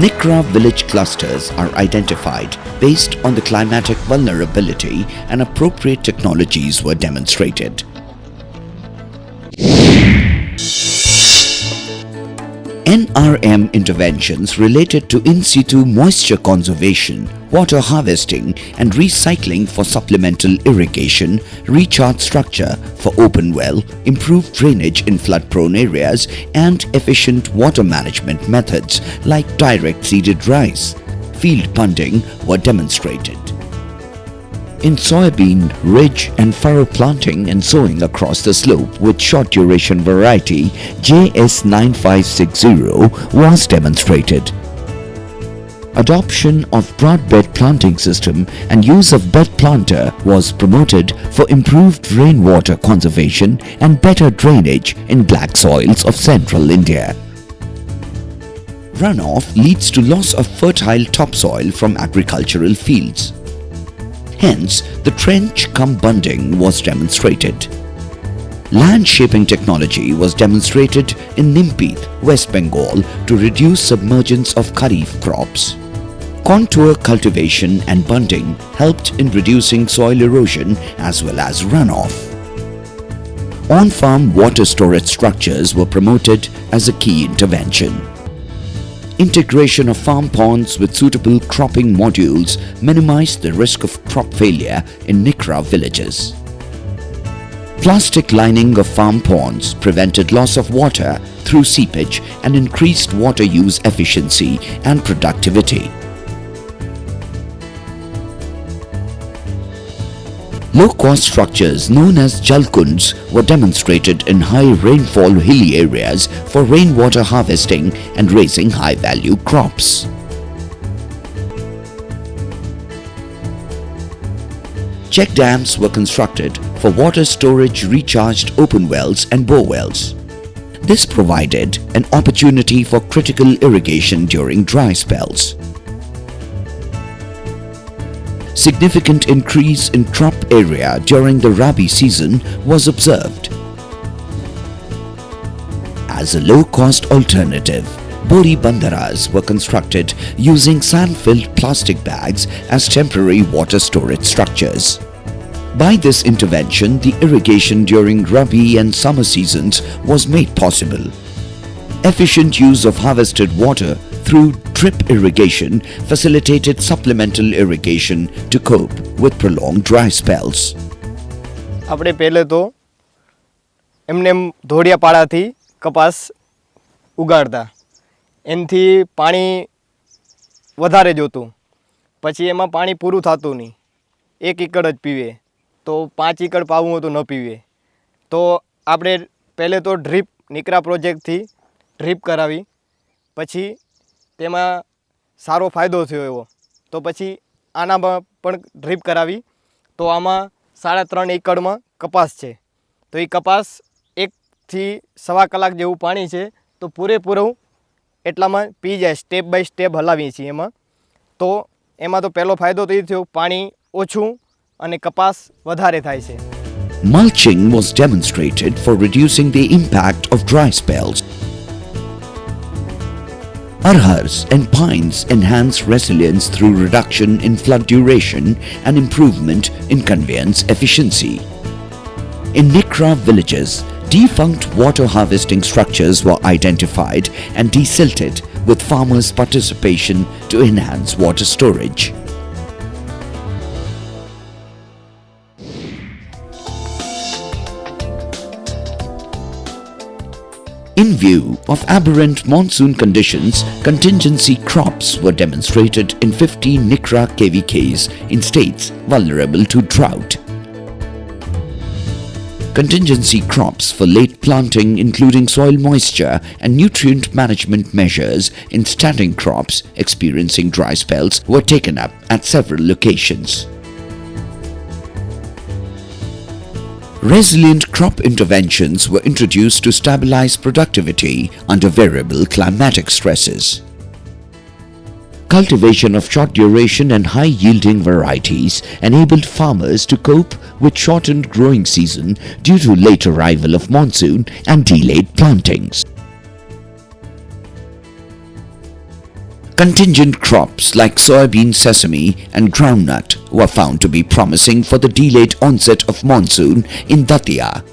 Nicra village clusters are identified based on the climatic vulnerability and appropriate technologies were demonstrated. NRM interventions related to in-situ moisture conservation, water harvesting and recycling for supplemental irrigation, recharge structure for open well, improved drainage in flood-prone areas and efficient water management methods like direct seeded rice, field bunding were demonstrated. In soybean, ridge and furrow planting and sowing across the slope with short duration variety JS9560 was demonstrated. Adoption of broadbed planting system and use of bed planter was promoted for improved rainwater conservation and better drainage in black soils of central India. Runoff leads to loss of fertile topsoil from agricultural fields. Hence, the trench cum bunding was demonstrated. Land shaping technology was demonstrated in Nimpith, West Bengal to reduce submergence of kharif crops. Contour cultivation and bunding helped in reducing soil erosion as well as runoff. On-farm water storage structures were promoted as a key intervention. Integration of farm ponds with suitable cropping modules minimized the risk of crop failure in Nicra villages. Plastic lining of farm ponds prevented loss of water through seepage and increased water use efficiency and productivity. Low-cost structures known as jalkunds were demonstrated in high rainfall hilly areas for rainwater harvesting and raising high-value crops. Check dams were constructed for water storage recharged open wells and bore wells. This provided an opportunity for critical irrigation during dry spells. Significant increase in crop area during the Rabi season was observed. As a low-cost alternative, Bori bandaras were constructed using sand-filled plastic bags as temporary water storage structures. By this intervention, the irrigation during Rabi and summer seasons was made possible. Efficient use of harvested water through drip irrigation facilitated supplemental irrigation to cope with prolonged dry spells. આપણે પહેલે તો એમને ધોડિયા પાડાથી કપાસ ઉગાડતા, એનાથી પાણી વધારે જોતું, પછી એમાં પાણી પૂરું થતું નહીં, 1 એકડ જ પીવે, તો 5 એકડ પાવું હોય તો ન પીવે. તો આપણે પહેલે તો ડ્રીપ નિકરા પ્રોજેક્ટથી ડ્રીપ કરાવી, પછી તેમાં સારો ફાયદો થયો એવો, તો પછી આનામાં પણ ડ્રીપ કરાવી, તો આમાં 3.5 એકડમાં કપાસ છે, તો એ કપાસ 1 થી 1.25 કલાક જેવું પાણી છે, તો પૂરેપૂરું એટલામાં પી જાય. સ્ટેપ બાય સ્ટેપ હલાવીએ છીએ એમાં, તો એમાં તો પહેલો ફાયદો તો એ થયો, પાણી ઓછું અને કપાસ વધારે થાય છે. Mulching was demonstrated for reducing the impact of dry spells. Arhars and pines enhance resilience through reduction in flood duration and improvement in conveyance efficiency. In Nicra villages, defunct water harvesting structures were identified and desilted with farmers' participation to enhance water storage. In view of aberrant monsoon conditions, contingency crops were demonstrated in 15 Nicra KVKs in states vulnerable to drought. Contingency crops for late planting including soil moisture and nutrient management measures in standing crops experiencing dry spells were taken up at several locations. Resilient crop interventions were introduced to stabilize productivity under variable climatic stresses. Cultivation of short duration and high yielding varieties enabled farmers to cope with shortened growing season due to late arrival of monsoon and delayed plantings. Contingent crops like soybean, sesame and groundnut were found to be promising for the delayed onset of monsoon in Datia.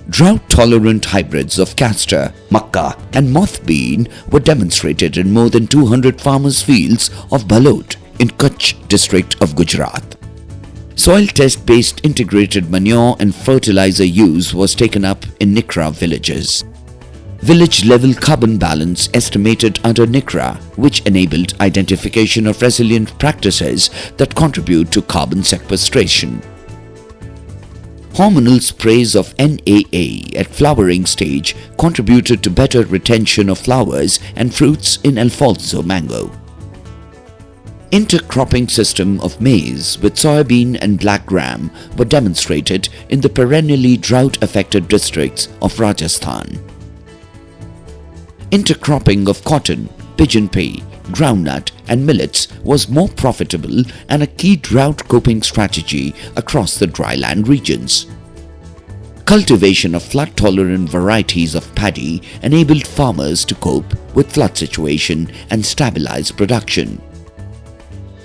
Drought-tolerant hybrids of castor, makka and moth bean were demonstrated in more than 200 farmers' fields of Balot in Kutch district of Gujarat. Soil test-based integrated manure and fertilizer use was taken up in Nicra villages. Village-level carbon balance estimated under Nicra, which enabled identification of resilient practices that contribute to carbon sequestration. Hormonal sprays of NAA at flowering stage contributed to better retention of flowers and fruits in Alfonso mango. Intercropping system of maize with soybean and black gram were demonstrated in the perennially drought-affected districts of Rajasthan. Intercropping of cotton, pigeon pea, groundnut and millets was more profitable and a key drought coping strategy across the dryland regions. Cultivation of flood-tolerant varieties of paddy enabled farmers to cope with flood situation and stabilize production.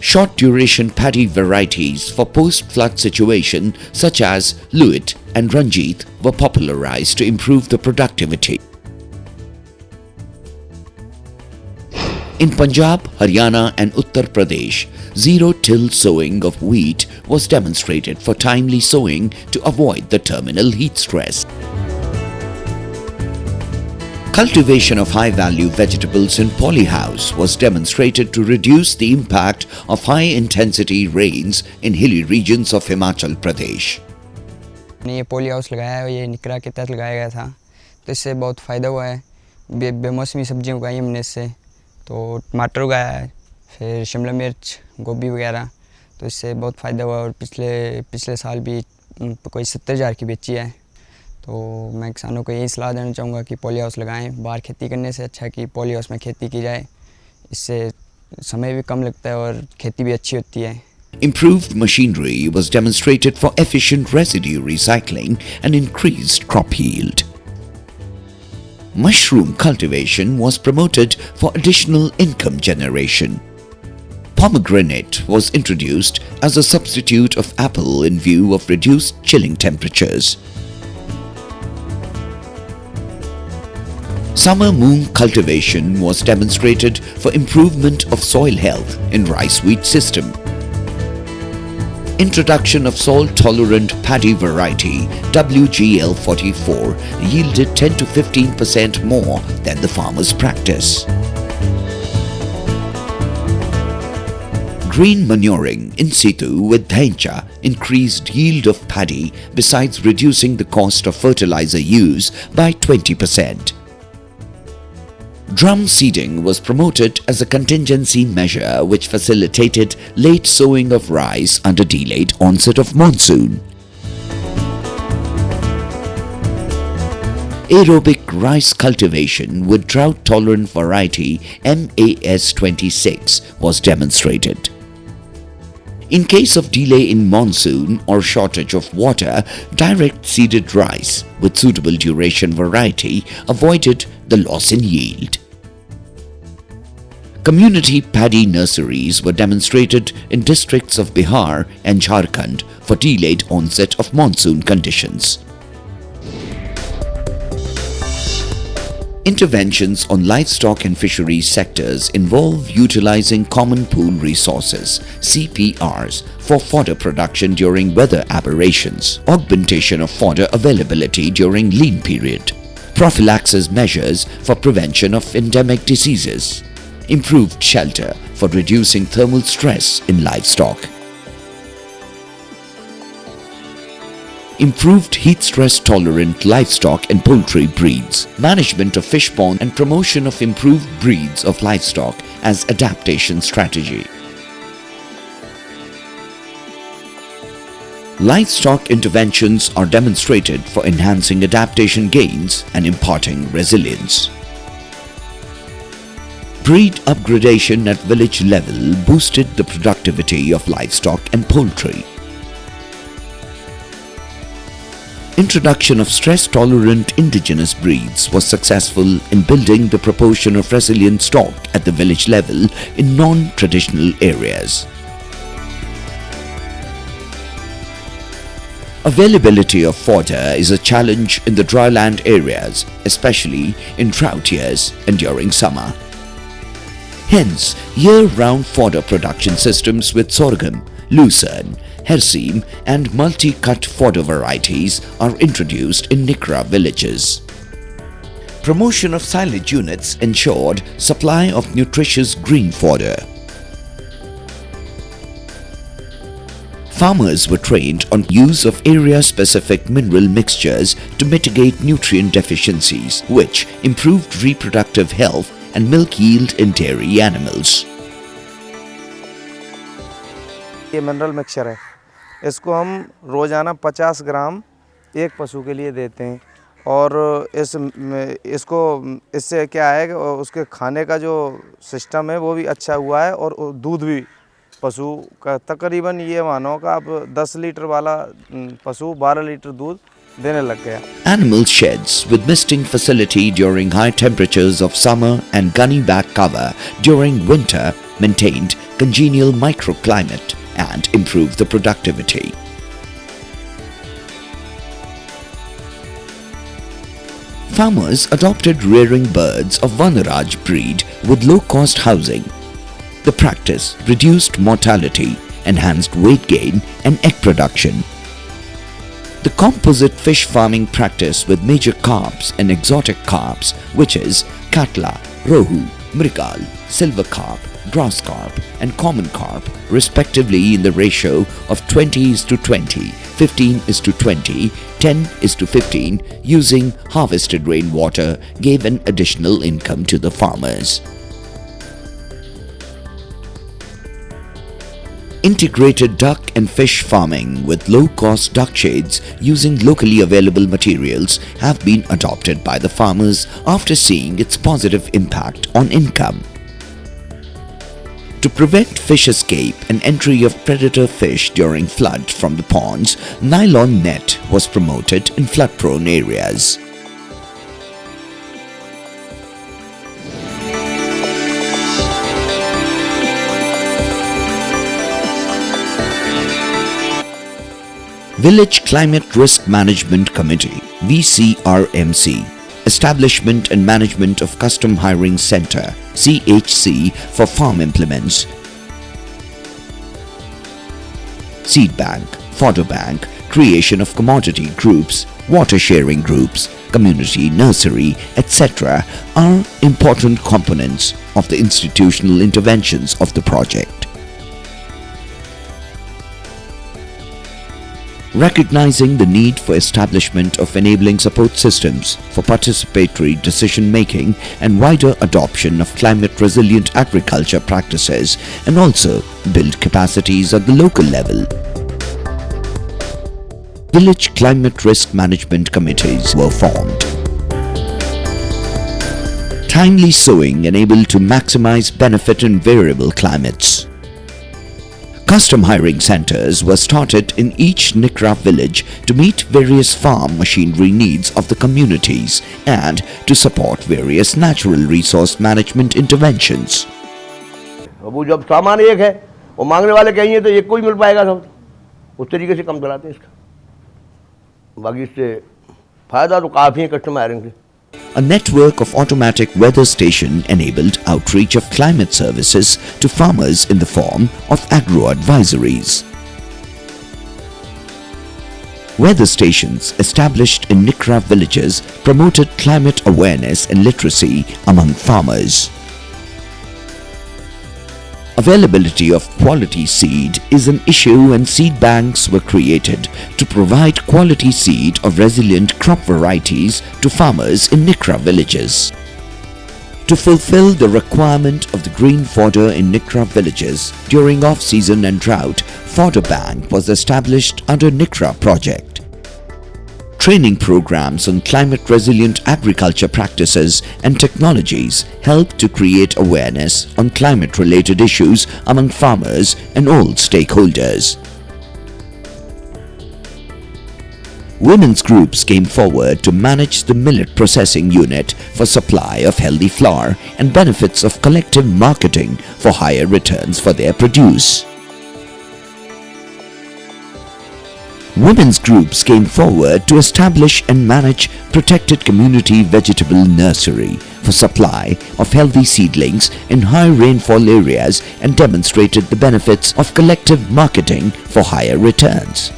Short-duration paddy varieties for post-flood situation such as Luit and Ranjit were popularized to improve the productivity. In Punjab, Haryana and Uttar Pradesh, zero-till sowing of wheat was demonstrated for timely sowing to avoid the terminal heat stress. Cultivation of high-value vegetables in polyhouse was demonstrated to reduce the impact of high-intensity rains in hilly regions of Himachal Pradesh. ये poly house लगाया है, ये निकरा के तहत लगाया गया था, तो इससे बहुत फ़ायदा हुआ है। बेमौसमी सब्जियां उगाई हमने इससे, तो टमाटर उगाया है, फिर शिमला मिर्च, गोभी वगैरह, तो इससे बहुत फ़ायदा हुआ। और पिछले साल भी कोई 70,000 की बेची है। तो मैं किसानों को यही सलाह देना चाहूँगा कि पॉली हाउस लगाएं। बाहर खेती करने से अच्छा है कि पॉली हाउस में खेती की जाए, इससे समय भी कम लगता है और खेती भी अच्छी होती है। Improved machinery was demonstrated for efficient residue recycling and increased crop yield. Mushroom cultivation was promoted for additional income generation. Pomegranate was introduced as a substitute of apple in view of reduced chilling temperatures. Summer moong cultivation was demonstrated for improvement of soil health in rice wheat system. Introduction of salt-tolerant paddy variety WGL44 yielded 10 to 15% more than the farmer's practice. Green manuring in situ with dhencha increased yield of paddy besides reducing the cost of fertilizer use by 20%. Drum seeding was promoted as a contingency measure which facilitated late sowing of rice under delayed onset of monsoon. Aerobic rice cultivation with drought-tolerant variety MAS26 was demonstrated. In case of delay in monsoon or shortage of water, direct seeded rice with suitable duration variety avoided the loss in yield. Community paddy nurseries were demonstrated in districts of Bihar and Jharkhand for delayed onset of monsoon conditions. Interventions on livestock and fisheries sectors involve utilizing common pool resources (CPRs) for fodder production during weather aberrations, augmentation of fodder availability during lean period, prophylaxis measures for prevention of endemic diseases, improved shelter for reducing thermal stress in livestock, improved heat stress tolerant livestock and poultry breeds, management of fish pond and promotion of improved breeds of livestock as adaptation strategy. Livestock interventions are demonstrated for enhancing adaptation gains and imparting resilience. Breed upgradation at village level boosted the productivity of livestock and poultry. Introduction of stress-tolerant indigenous breeds was successful in building the proportion of resilient stock at the village level in non-traditional areas. Availability of fodder is a challenge in the dryland areas, especially in drought years and during summer. Hence, year-round fodder production systems with sorghum, lucerne, herseem and multi-cut fodder varieties are introduced in Nicra villages. Promotion of silage units ensured supply of nutritious green fodder. Farmers were trained on use of area-specific mineral mixtures to mitigate nutrient deficiencies, which improved reproductive health and milk yield in dairy animals. ये mineral mixture है, इसको हम रोज़ाना 50 ग्राम एक पशु के लिए देते हैं और इससे क्या है कि उसके खाने का जो सिस्टम है वो भी अच्छा हुआ है और दूध भी पशु का तकरीबन ये मानो कि आप 10 लीटर वाला पशु 12 लीटर दूध देने लग गया. Animal sheds with misting facility during high temperatures of summer and gunny back cover during winter maintained congenial microclimate and improved the productivity. Farmers adopted rearing birds of Vanaraj breed with low-cost housing. The practice reduced mortality, enhanced weight gain and egg production. The composite fish farming practice with major carps and exotic carps, which is katla, rohu, mrigal, silver carp, grass carp and common carp, respectively in the ratio of 20:20, 15:20, 10:15, using harvested rainwater, gave an additional income to the farmers. Integrated duck and fish farming with low-cost duck shades using locally available materials have been adopted by the farmers after seeing its positive impact on income. To prevent fish escape and entry of predator fish during flood from the ponds, nylon net was promoted in flood-prone areas. Village Climate Risk Management Committee (VCRMC), Establishment and Management of Custom Hiring Center (CHC) for farm implements, seed bank, fodder bank, creation of commodity groups, water sharing groups, community nursery, etc. are important components of the institutional interventions of the project. Recognizing the need for establishment of enabling support systems for participatory decision-making and wider adoption of climate-resilient agriculture practices, and also build capacities at the local level, Village Climate Risk Management Committees were formed. Timely sowing enabled to maximize benefit in variable climates. Custom hiring centers were started in each Nicra village to meet various farm machinery needs of the communities and to support various natural resource management interventions. वो जब सामान एक है वो मांगने वाले कहीं है तो एक को ही मिल पाएगा सब, उस तरीके से कम चलाते हैं इसका. बाकी इससे फायदा तो काफ़ी है कस्टम हायरिंग से. A network of automatic weather station enabled outreach of climate services to farmers in the form of agro-advisories. Weather stations established in Nicra villages promoted climate awareness and literacy among farmers. Availability of quality seed is an issue and seed banks were created to provide quality seed of resilient crop varieties to farmers in Nicra villages. To fulfill the requirement of the green fodder in Nicra villages during off-season and drought, Fodder Bank was established under Nicra project. Training programs on climate-resilient agriculture practices and technologies help to create awareness on climate-related issues among farmers and all stakeholders. women's groups came forward to manage the millet processing unit for supply of healthy flour and benefits of collective marketing for higher returns for their produce. Women's groups came forward to establish and manage protected community vegetable nursery for supply of healthy seedlings in high rainfall areas and demonstrated the benefits of collective marketing for higher returns.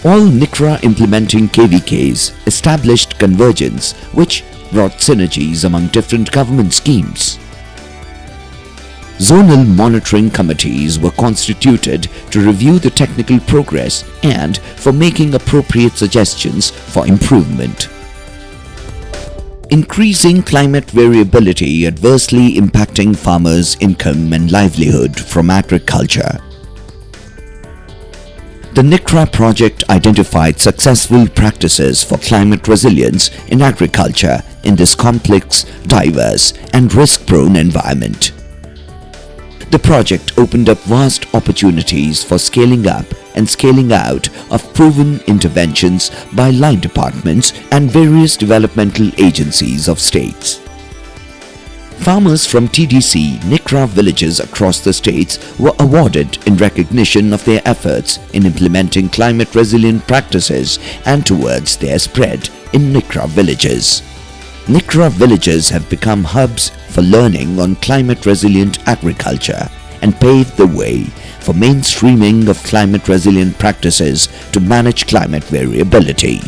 All NICRA implementing KVKs established convergence which brought synergies among different government schemes. Zonal monitoring committees were constituted to review the technical progress and for making appropriate suggestions for improvement. Increasing climate variability adversely impacting farmers' income and livelihood from agriculture. The NICRA project identified successful practices for climate resilience in agriculture in this complex, diverse and risk-prone environment. The project opened up vast opportunities for scaling up and scaling out of proven interventions by line departments and various developmental agencies of states. Farmers from TDC NICRA villages across the states were awarded in recognition of their efforts in implementing climate resilient practices and towards their spread in NICRA villages. NICRA villages have become hubs for learning on climate resilient agriculture and paved the way for mainstreaming of climate resilient practices to manage climate variability.